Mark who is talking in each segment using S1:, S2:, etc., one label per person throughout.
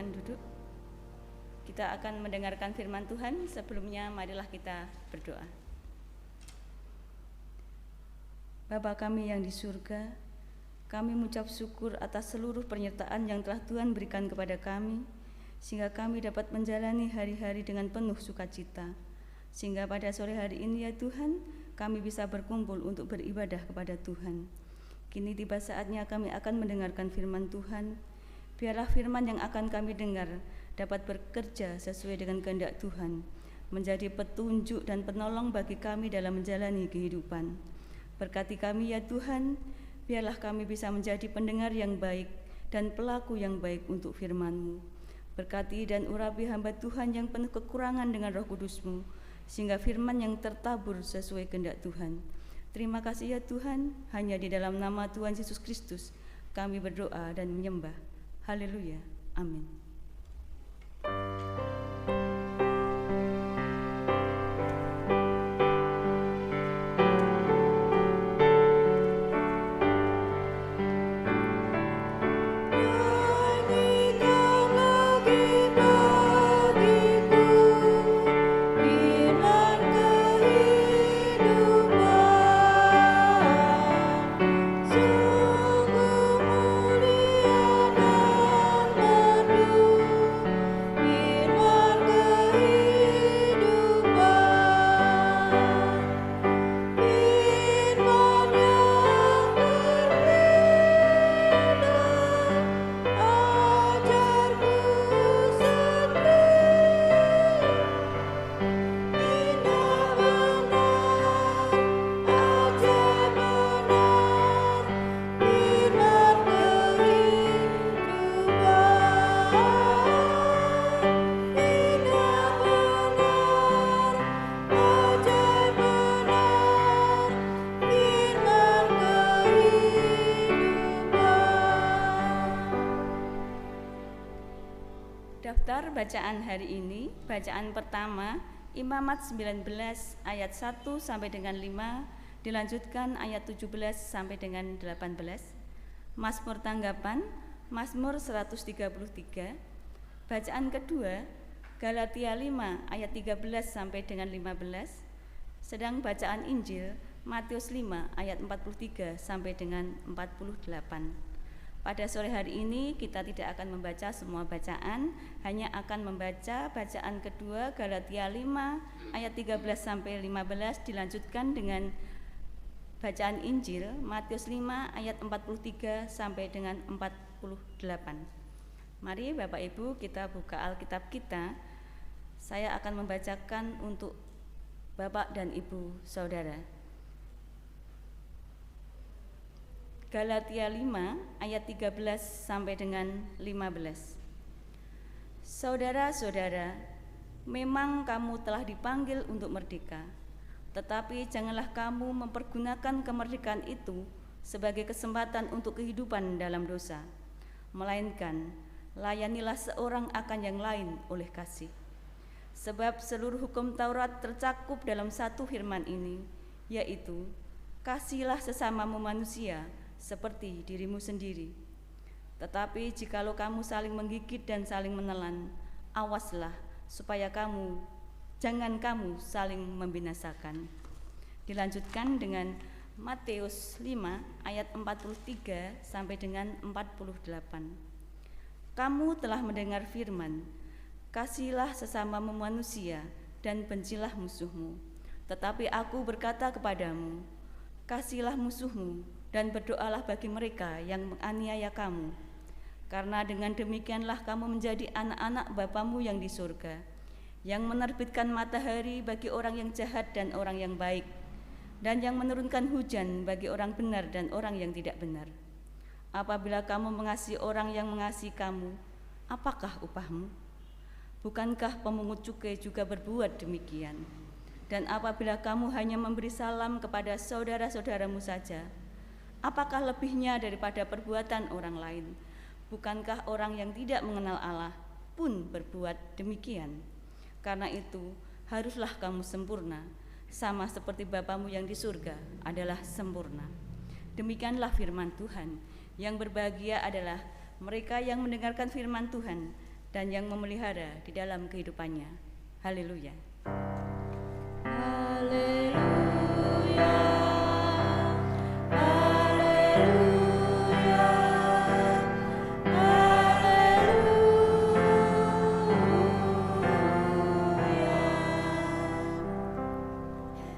S1: silakan duduk. Kita akan mendengarkan firman Tuhan. Sebelumnya marilah kita berdoa. Bapa kami yang di surga, kami mengucap syukur atas seluruh penyertaan yang telah Tuhan berikan kepada kami, sehingga kami dapat menjalani hari-hari dengan penuh sukacita. Sehingga pada sore hari ini ya Tuhan, kami bisa berkumpul untuk beribadah kepada Tuhan. Kini tiba saatnya kami akan mendengarkan firman Tuhan. Biarlah firman yang akan kami dengar dapat bekerja sesuai dengan kehendak Tuhan, menjadi petunjuk dan penolong bagi kami dalam menjalani kehidupan. Berkati kami ya Tuhan, biarlah kami bisa menjadi pendengar yang baik dan pelaku yang baik untuk firman-Mu. Berkati dan urapi hamba Tuhan yang penuh kekurangan dengan Roh Kudus-Mu, sehingga firman yang tertabur sesuai kehendak Tuhan. Terima kasih ya Tuhan, hanya di dalam nama Tuhan Yesus Kristus kami berdoa dan menyembah. Haleluya, amin. Daftar bacaan hari ini, bacaan pertama Imamat 19 ayat 1 sampai dengan 5, dilanjutkan ayat 17 sampai dengan 18. Mazmur tanggapan, Mazmur 133. Bacaan kedua Galatia 5 ayat 13 sampai dengan 15. Sedang bacaan Injil Matius 5 ayat 43 sampai dengan 48. Pada sore hari ini kita tidak akan membaca semua bacaan, hanya akan membaca bacaan kedua Galatia 5 ayat 13 sampai 15, dilanjutkan dengan bacaan Injil Matius 5 ayat 43 sampai dengan 48. Mari Bapak Ibu kita buka Alkitab kita. Saya akan membacakan untuk Bapak dan Ibu Saudara. Galatia 5 ayat 13 sampai dengan 15. Saudara-saudara, memang kamu telah dipanggil untuk merdeka, tetapi janganlah kamu mempergunakan kemerdekaan itu sebagai kesempatan untuk kehidupan dalam dosa, melainkan layanilah seorang akan yang lain oleh kasih. Sebab seluruh hukum Taurat tercakup dalam satu firman ini, yaitu kasihilah sesamamu manusia seperti dirimu sendiri. Tetapi jikalau kamu saling menggigit dan saling menelan, awaslah supaya jangan kamu saling membinasakan. Dilanjutkan dengan Matius 5 ayat 43 sampai dengan 48. Kamu telah mendengar firman, kasihilah sesamamu manusia dan bencilah musuhmu. Tetapi aku berkata kepadamu, kasihilah musuhmu dan berdoalah bagi mereka yang menganiaya kamu. Karena dengan demikianlah kamu menjadi anak-anak Bapamu yang di surga, yang menerbitkan matahari bagi orang yang jahat dan orang yang baik, dan yang menurunkan hujan bagi orang benar dan orang yang tidak benar. Apabila kamu mengasihi orang yang mengasihi kamu, apakah upahmu? Bukankah pemungut cukai juga berbuat demikian? Dan apabila kamu hanya memberi salam kepada saudara-saudaramu saja, apakah lebihnya daripada perbuatan orang lain? Bukankah orang yang tidak mengenal Allah pun berbuat demikian? Karena itu, haruslah kamu sempurna, sama seperti Bapamu yang di surga adalah sempurna. Demikianlah firman Tuhan. Yang berbahagia adalah mereka yang mendengarkan firman Tuhan dan yang memelihara di dalam kehidupannya. Haleluya.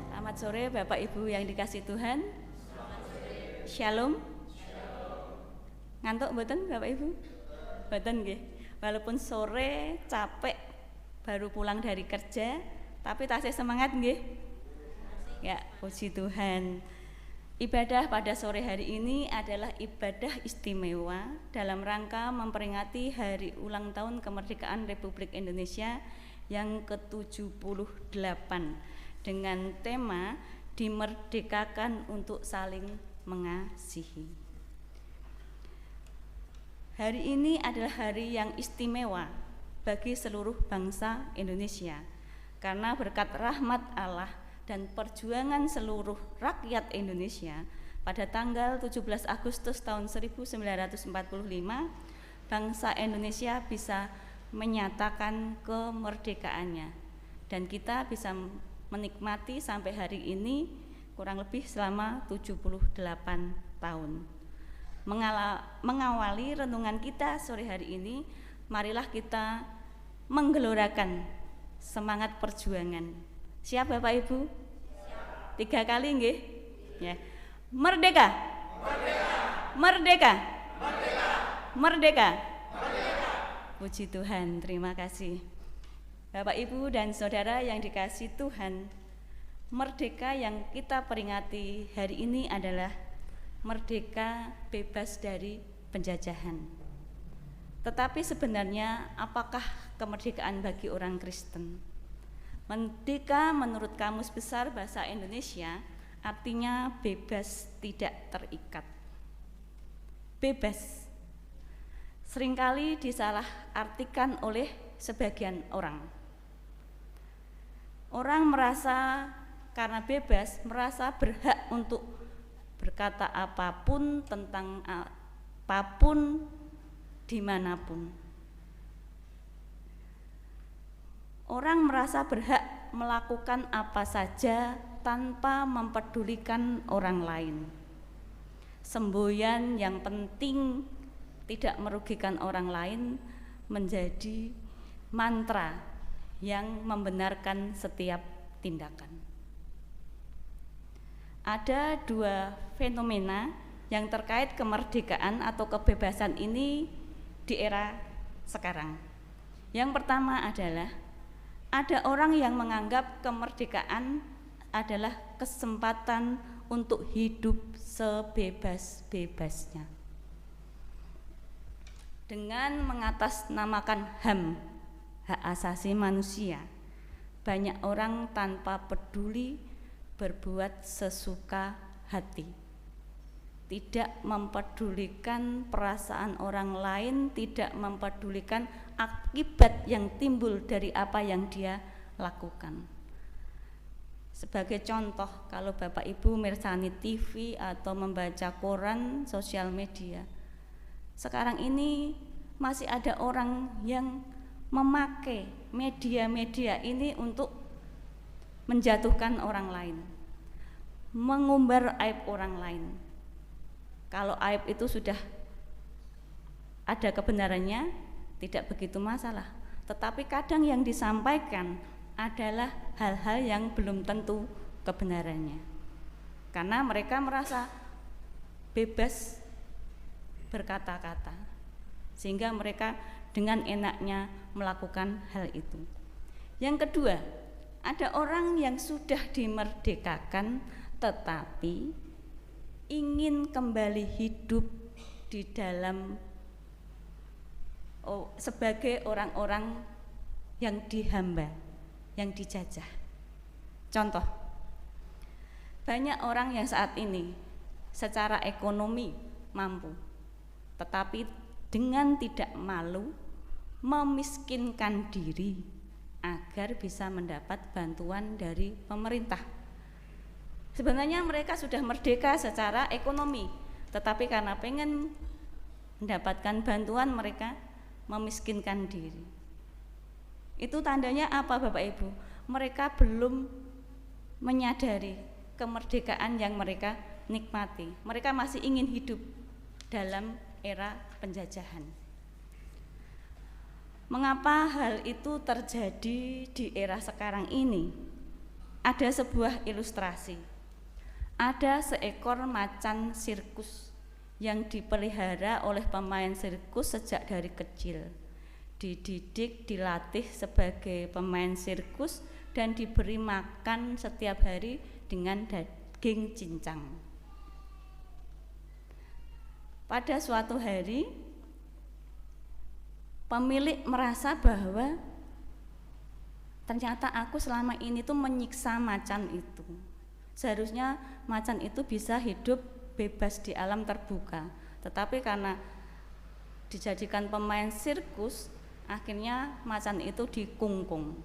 S1: Selamat sore Bapak Ibu yang dikasihi Tuhan. Shalom. Ngantuk mboten Bapak Ibu? Mboten nggih. Walaupun sore capek baru pulang dari kerja, tapi tasih semangat nggih? Ya, puji Tuhan. Ibadah pada sore hari ini adalah ibadah istimewa dalam rangka memperingati hari ulang tahun kemerdekaan Republik Indonesia yang ke-78 dengan tema dimerdekakan untuk saling mengasihi. Hari ini adalah hari yang istimewa bagi seluruh bangsa Indonesia karena berkat rahmat Allah dan perjuangan seluruh rakyat Indonesia pada tanggal 17 Agustus tahun 1945 bangsa Indonesia bisa menyatakan kemerdekaannya dan kita bisa menikmati sampai hari ini kurang lebih selama 78 tahun. Mengawali renungan kita sore hari ini, marilah kita menggelorakan semangat perjuangan. Siap Bapak Ibu? Siap. 3 kali nggih? Ya. Merdeka. Merdeka. Merdeka. Merdeka. Merdeka. Merdeka. Puji Tuhan, terima kasih. Bapak Ibu dan Saudara yang dikasihi Tuhan, merdeka yang kita peringati hari ini adalah merdeka bebas dari penjajahan. Tetapi sebenarnya apakah kemerdekaan bagi orang Kristen? Merdeka menurut Kamus Besar Bahasa Indonesia artinya bebas, tidak terikat. Bebas seringkali disalahartikan oleh sebagian orang. Orang merasa karena bebas, merasa berhak untuk berkata apapun tentang apapun dimanapun. Orang merasa berhak melakukan apa saja tanpa mempedulikan orang lain. Semboyan yang penting tidak merugikan orang lain menjadi mantra yang membenarkan setiap tindakan. Ada 2 fenomena yang terkait kemerdekaan atau kebebasan ini di era sekarang. Yang pertama adalah ada orang yang menganggap kemerdekaan adalah kesempatan untuk hidup sebebas-bebasnya. Dengan mengatasnamakan HAM, hak asasi manusia, banyak orang tanpa peduli berbuat sesuka hati, tidak mempedulikan perasaan orang lain, tidak mempedulikan akibat yang timbul dari apa yang dia lakukan. Sebagai contoh, kalau Bapak Ibu mirsani TV atau membaca koran, sosial media, sekarang ini masih ada orang yang memakai media-media ini untuk menjatuhkan orang lain, mengumbar aib orang lain. Kalau aib itu sudah ada kebenarannya, tidak begitu masalah. Tetapi kadang yang disampaikan adalah hal-hal yang belum tentu kebenarannya, karena mereka merasa bebas berkata-kata, sehingga mereka dengan enaknya melakukan hal itu. Yang kedua, ada orang yang sudah dimerdekakan tetapi ingin kembali hidup di dalam sebagai orang-orang yang dihamba, yang dijajah. Contoh, banyak orang yang saat ini secara ekonomi mampu, tetapi dengan tidak malu memiskinkan diri agar bisa mendapat bantuan dari pemerintah. Sebenarnya mereka sudah merdeka secara ekonomi, tetapi karena pengen mendapatkan bantuan mereka memiskinkan diri. Itu tandanya apa Bapak Ibu? Mereka belum menyadari kemerdekaan yang mereka nikmati. Mereka masih ingin hidup dalam era penjajahan. Mengapa hal itu terjadi di era sekarang ini? Ada sebuah ilustrasi. Ada seekor macan sirkus yang dipelihara oleh pemain sirkus sejak dari kecil. Dididik, dilatih sebagai pemain sirkus dan diberi makan setiap hari dengan daging cincang. Pada suatu hari, pemilik merasa bahwa ternyata aku selama ini tuh menyiksa macan itu. Seharusnya macan itu bisa hidup bebas di alam terbuka, tetapi karena dijadikan pemain sirkus, akhirnya macan itu dikungkung.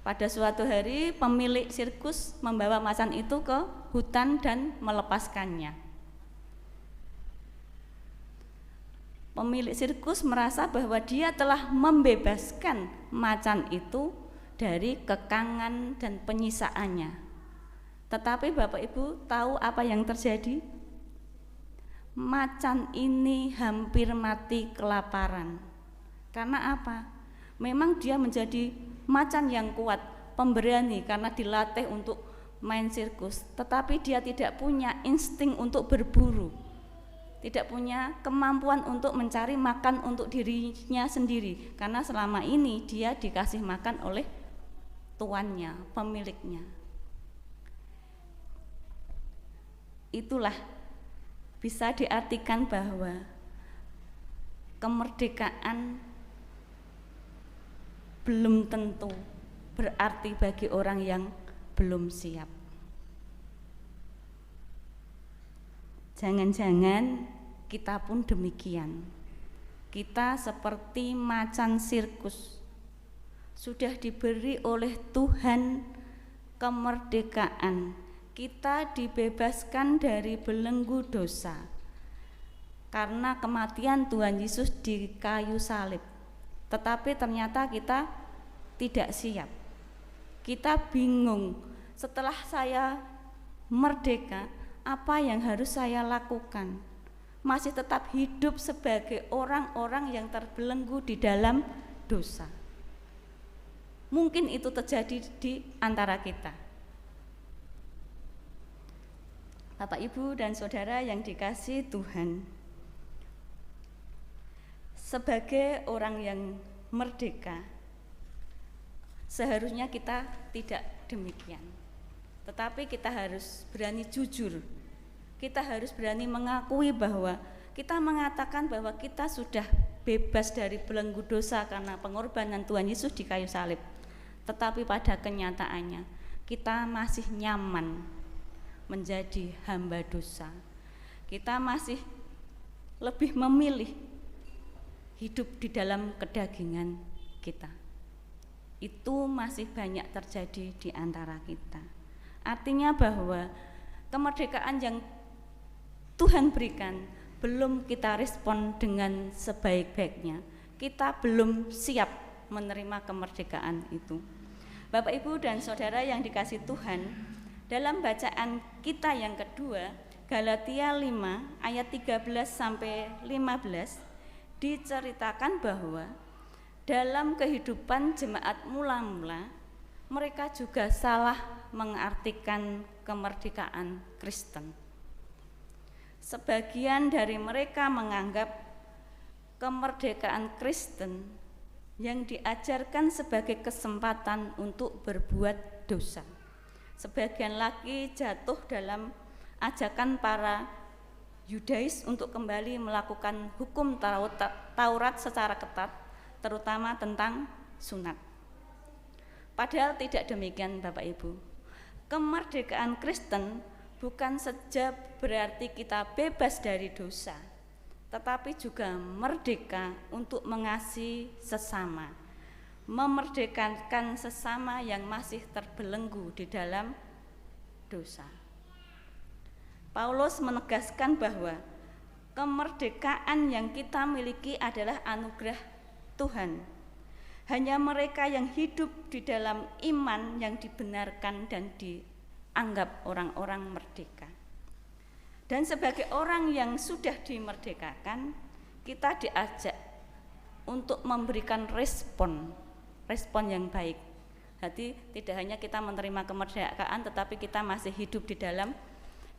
S1: Pada suatu hari, pemilik sirkus membawa macan itu ke hutan dan melepaskannya. Pemilik sirkus merasa bahwa dia telah membebaskan macan itu dari kekangan dan penyisaannya. Tetapi Bapak Ibu tahu apa yang terjadi? Macan ini hampir mati kelaparan. Karena apa? Memang dia menjadi macan yang kuat, pemberani karena dilatih untuk main sirkus, tetapi dia tidak punya insting untuk berburu, tidak punya kemampuan untuk mencari makan untuk dirinya sendiri, karena selama ini dia dikasih makan oleh tuannya, pemiliknya. Itulah bisa diartikan bahwa kemerdekaan belum tentu berarti bagi orang yang belum siap. Jangan-jangan kita pun demikian. Kita seperti macan sirkus, sudah diberi oleh Tuhan kemerdekaan. Kita dibebaskan dari belenggu dosa karena kematian Tuhan Yesus di kayu salib. Tetapi ternyata kita tidak siap. Kita bingung, setelah saya merdeka, apa yang harus saya lakukan? Masih tetap hidup sebagai orang-orang yang terbelenggu di dalam dosa. Mungkin itu terjadi di antara kita. Bapak, Ibu, dan Saudara yang dikasihi Tuhan, sebagai orang yang merdeka, seharusnya kita tidak demikian. Tetapi kita harus berani jujur. Kita harus berani mengakui bahwa kita mengatakan bahwa kita sudah bebas dari belenggu dosa karena pengorbanan Tuhan Yesus di kayu salib. Tetapi pada kenyataannya kita masih nyaman menjadi hamba dosa. Kita masih lebih memilih hidup di dalam kedagingan kita. Itu masih banyak terjadi di antara kita. Artinya bahwa kemerdekaan yang Tuhan berikan belum kita respon dengan sebaik-baiknya. Kita belum siap menerima kemerdekaan itu. Bapak, Ibu, dan Saudara yang dikasihi Tuhan, dalam bacaan kita yang kedua, Galatia 5 ayat 13 sampai 15, diceritakan bahwa dalam kehidupan jemaat mula-mula mereka juga salah mengartikan kemerdekaan Kristen. Sebagian dari mereka menganggap kemerdekaan Kristen yang diajarkan sebagai kesempatan untuk berbuat dosa. Sebagian lagi jatuh dalam ajakan para Yudais untuk kembali melakukan hukum Taurat secara ketat, terutama tentang sunat. Padahal tidak demikian, Bapak Ibu. Kemerdekaan Kristen bukan saja berarti kita bebas dari dosa, tetapi juga merdeka untuk mengasihi sesama, memerdekakan sesama yang masih terbelenggu di dalam dosa. Paulus menegaskan bahwa kemerdekaan yang kita miliki adalah anugerah Tuhan. Hanya mereka yang hidup di dalam iman yang dibenarkan dan dianggap orang-orang merdeka. Dan sebagai orang yang sudah dimerdekakan, kita diajak untuk memberikan respon yang baik. Jadi tidak hanya kita menerima kemerdekaan, tetapi kita masih hidup di dalam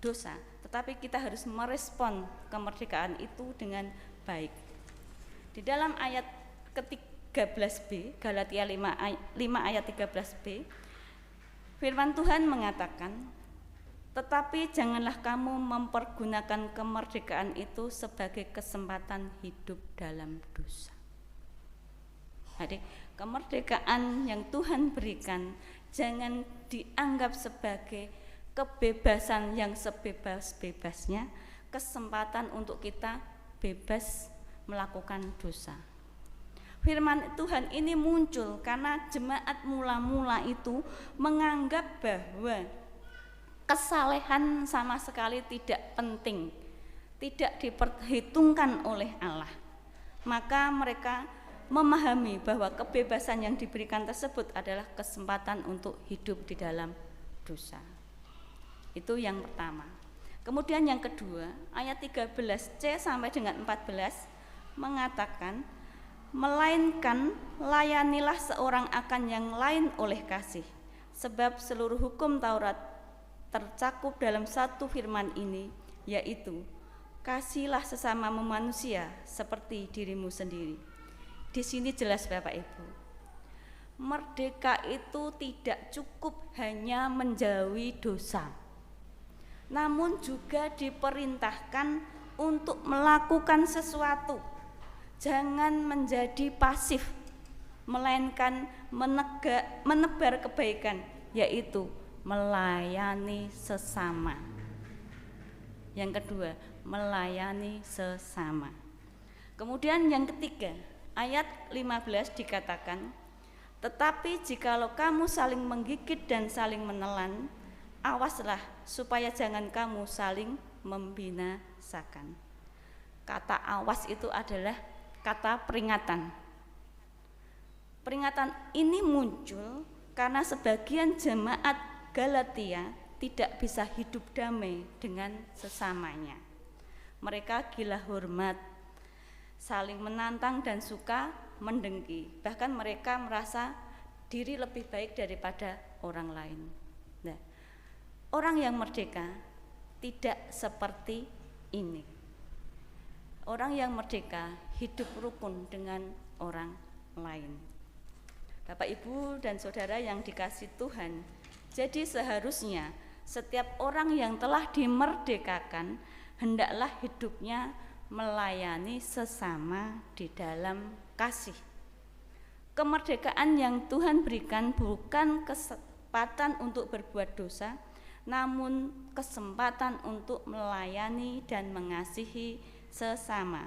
S1: dosa. Tetapi kita harus merespon kemerdekaan itu dengan baik. Di dalam ayat ke-13b, Galatia 5 ayat 13b, firman Tuhan mengatakan, tetapi janganlah kamu mempergunakan kemerdekaan itu sebagai kesempatan hidup dalam dosa. Jadi kemerdekaan yang Tuhan berikan jangan dianggap sebagai kebebasan yang sebebas-bebasnya, kesempatan untuk kita bebas melakukan dosa. Firman Tuhan ini muncul karena jemaat mula-mula itu menganggap bahwa kesalehan sama sekali tidak penting, tidak diperhitungkan oleh Allah. Maka mereka memahami bahwa kebebasan yang diberikan tersebut adalah kesempatan untuk hidup di dalam dosa. Itu yang pertama. Kemudian yang kedua, ayat 13c sampai dengan 14 mengatakan, melainkan layanilah seorang akan yang lain oleh kasih, sebab seluruh hukum Taurat tercakup dalam satu firman ini, yaitu kasihilah sesama manusia seperti dirimu sendiri. Di sini jelas Bapak Ibu, merdeka itu tidak cukup hanya menjauhi dosa, namun juga diperintahkan untuk melakukan sesuatu. Jangan menjadi pasif, melainkan menebar kebaikan, yaitu melayani sesama. Yang kedua, melayani sesama. Kemudian yang ketiga, ayat 15 dikatakan, tetapi jikalau kamu saling menggigit dan saling menelan, awaslah supaya jangan kamu saling membinasakan. Kata awas itu adalah kata peringatan. Peringatan ini muncul karena sebagian jemaat Galatia tidak bisa hidup damai dengan sesamanya. Mereka gila hormat, saling menantang dan suka mendengki. Bahkan mereka merasa diri lebih baik daripada orang lain. Nah, orang yang merdeka tidak seperti ini. Orang yang merdeka hidup rukun dengan orang lain. Bapak, Ibu, dan saudara yang dikasihi Tuhan, jadi seharusnya setiap orang yang telah dimerdekakan hendaklah hidupnya melayani sesama di dalam kasih. Kemerdekaan yang Tuhan berikan bukan kesempatan untuk berbuat dosa, namun kesempatan untuk melayani dan mengasihi sesama,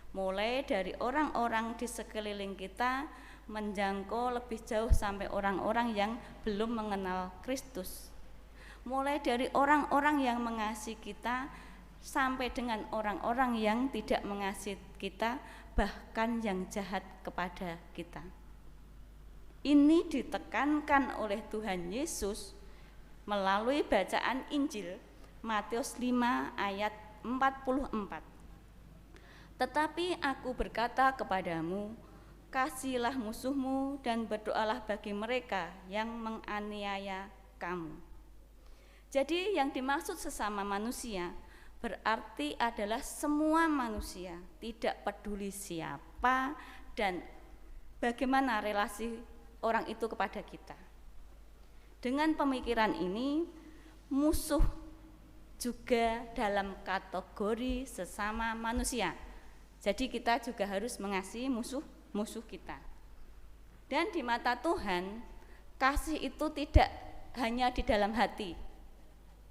S1: mulai dari orang-orang di sekeliling kita menjangkau lebih jauh sampai orang-orang yang belum mengenal Kristus, mulai dari orang-orang yang mengasihi kita sampai dengan orang-orang yang tidak mengasihi kita, bahkan yang jahat kepada kita. Ini ditekankan oleh Tuhan Yesus melalui bacaan Injil Matius 5 ayat 44. Tetapi aku berkata kepadamu, kasihilah musuhmu dan berdoalah bagi mereka yang menganiaya kamu. Jadi yang dimaksud sesama manusia berarti adalah semua manusia, tidak peduli siapa dan bagaimana relasi orang itu kepada kita. Dengan pemikiran ini, musuh juga dalam kategori sesama manusia. Jadi kita juga harus mengasihi musuh kita. Dan di mata Tuhan, kasih itu tidak hanya di dalam hati,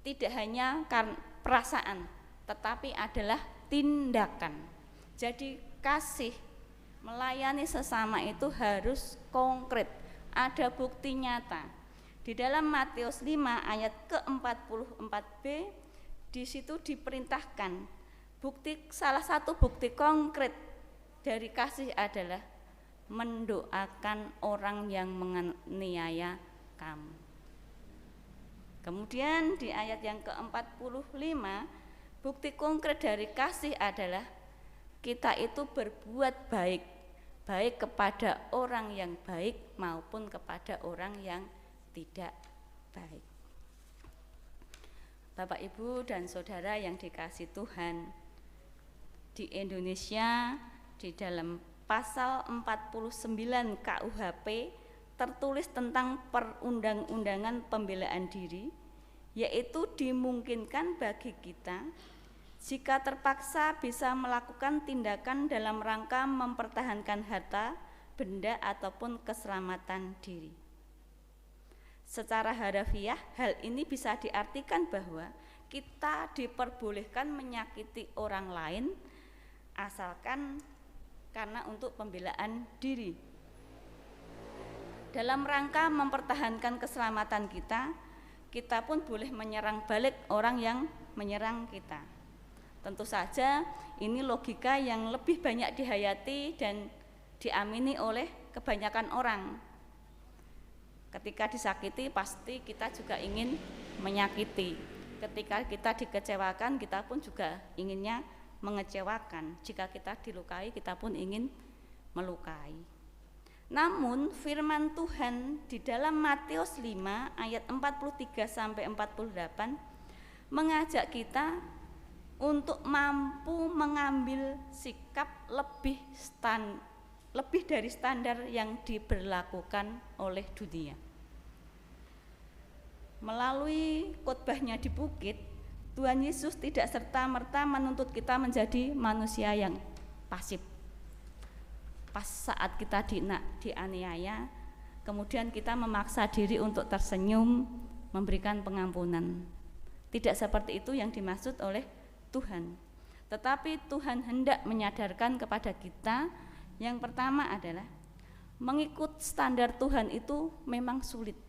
S1: tidak hanya karena perasaan, tetapi adalah tindakan. Jadi kasih melayani sesama itu harus konkret, ada bukti nyata. Di dalam Matius 5 ayat ke-44b, di situ diperintahkan salah satu bukti konkret dari kasih adalah mendoakan orang yang menganiaya kamu. Kemudian di ayat yang ke-45, bukti konkret dari kasih adalah kita itu berbuat baik, baik kepada orang yang baik maupun kepada orang yang tidak baik. Bapak, Ibu, dan Saudara yang dikasihi Tuhan, di Indonesia di dalam pasal 49 KUHP tertulis tentang perundang-undangan pembelaan diri, yaitu dimungkinkan bagi kita jika terpaksa bisa melakukan tindakan dalam rangka mempertahankan harta, benda, ataupun keselamatan diri. Secara harafiah, hal ini bisa diartikan bahwa kita diperbolehkan menyakiti orang lain asalkan karena untuk pembelaan diri. Dalam rangka mempertahankan keselamatan kita, kita pun boleh menyerang balik orang yang menyerang kita. Tentu saja ini logika yang lebih banyak dihayati dan diamini oleh kebanyakan orang. Ketika disakiti pasti kita juga ingin menyakiti. Ketika kita dikecewakan, kita pun juga inginnya mengecewakan. Jika kita dilukai, kita pun ingin melukai. Namun firman Tuhan di dalam Matius 5 ayat 43 sampai 48 mengajak kita untuk mampu mengambil sikap lebih dari standar yang diberlakukan oleh dunia. Melalui khotbahnya di bukit, Tuhan Yesus tidak serta-merta menuntut kita menjadi manusia yang pasif. Pas saat kita dianiaya, kemudian kita memaksa diri untuk tersenyum, memberikan pengampunan. Tidak seperti itu yang dimaksud oleh Tuhan. Tetapi Tuhan hendak menyadarkan kepada kita, yang pertama adalah mengikut standar Tuhan itu memang sulit.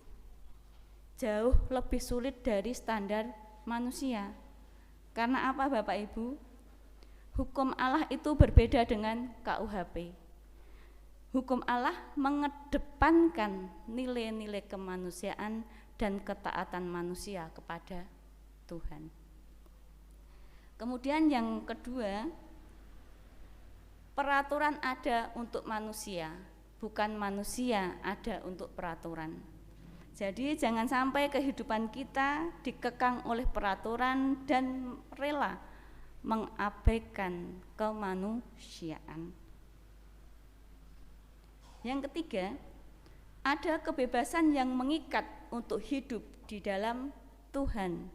S1: Jauh lebih sulit dari standar manusia. Karena apa, Bapak Ibu? Hukum Allah itu berbeda dengan KUHP. Hukum Allah mengedepankan nilai-nilai kemanusiaan dan ketaatan manusia kepada Tuhan. Kemudian yang kedua, peraturan ada untuk manusia, bukan manusia ada untuk peraturan. Jadi jangan sampai kehidupan kita dikekang oleh peraturan dan rela mengabaikan kemanusiaan. Yang ketiga, ada kebebasan yang mengikat untuk hidup di dalam Tuhan.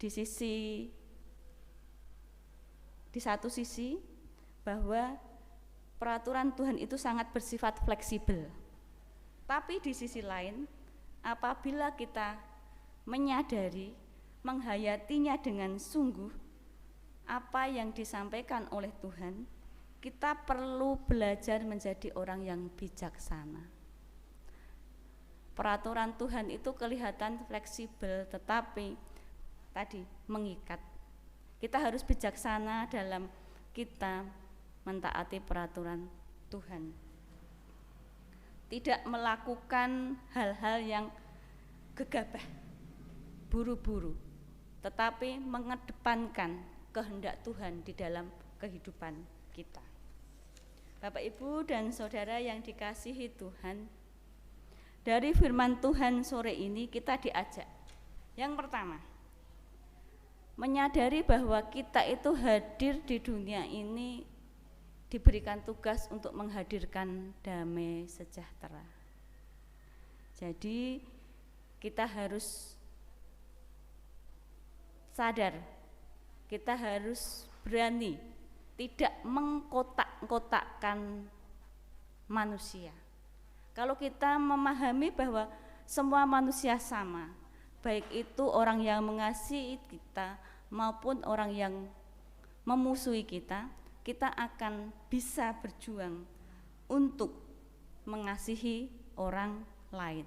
S1: Di satu sisi bahwa peraturan Tuhan itu sangat bersifat fleksibel. Tapi di sisi lain, apabila kita menyadari, menghayatinya dengan sungguh apa yang disampaikan oleh Tuhan, kita perlu belajar menjadi orang yang bijaksana. Peraturan Tuhan itu kelihatan fleksibel, tetapi tadi mengikat. Kita harus bijaksana dalam kita mentaati peraturan Tuhan. Tidak melakukan hal-hal yang gegabah, buru-buru, tetapi mengedepankan kehendak Tuhan di dalam kehidupan kita. Bapak, Ibu, dan Saudara yang dikasihi Tuhan, dari firman Tuhan sore ini kita diajak. Yang pertama, menyadari bahwa kita itu hadir di dunia ini diberikan tugas untuk menghadirkan damai sejahtera. Jadi kita harus sadar, kita harus berani tidak mengkotak-kotakkan manusia. Kalau kita memahami bahwa semua manusia sama, baik itu orang yang mengasihi kita maupun orang yang memusuhi kita, kita akan bisa berjuang untuk mengasihi orang lain.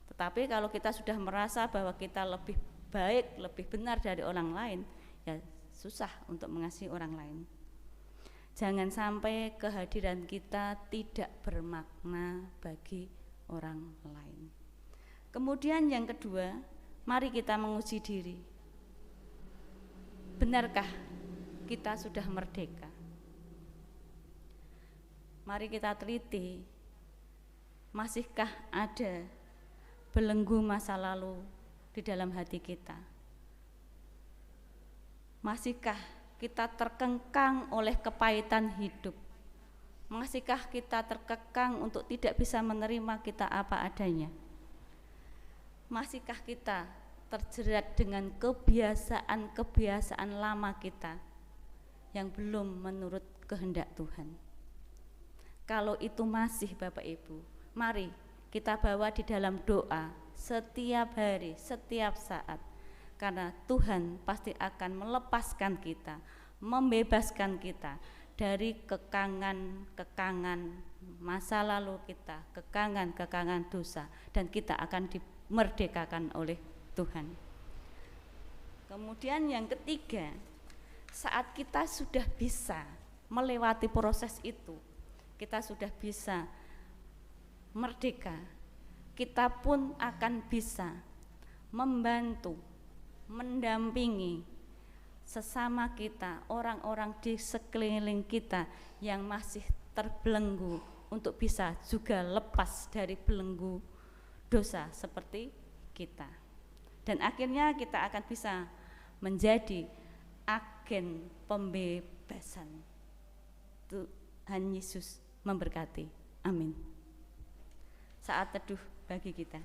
S1: Tetapi kalau kita sudah merasa bahwa kita lebih baik, lebih benar dari orang lain, ya susah untuk mengasihi orang lain. Jangan sampai kehadiran kita tidak bermakna bagi orang lain. Kemudian yang kedua, mari kita menguji diri. Benarkah kita sudah merdeka? Mari kita teliti, masihkah ada belenggu masa lalu di dalam hati kita? Masihkah kita terkekang oleh kepahitan hidup? Masihkah kita terkekang untuk tidak bisa menerima kita apa adanya? Masihkah kita terjerat dengan kebiasaan-kebiasaan lama kita yang belum menurut kehendak Tuhan? Kalau itu masih Bapak Ibu, mari kita bawa di dalam doa setiap hari, setiap saat. Karena Tuhan pasti akan melepaskan kita, membebaskan kita dari kekangan masa lalu kita, kekangan dosa, dan kita akan dimerdekakan oleh Tuhan. Kemudian yang ketiga, saat kita sudah bisa melewati proses itu, kita sudah bisa merdeka, kita pun akan bisa membantu, mendampingi sesama kita, orang-orang di sekeliling kita yang masih terbelenggu untuk bisa juga lepas dari belenggu dosa seperti kita. Dan akhirnya kita akan bisa menjadi agen pembebasan. Tuhan Yesus memberkati. Amin. Saat teduh bagi kita.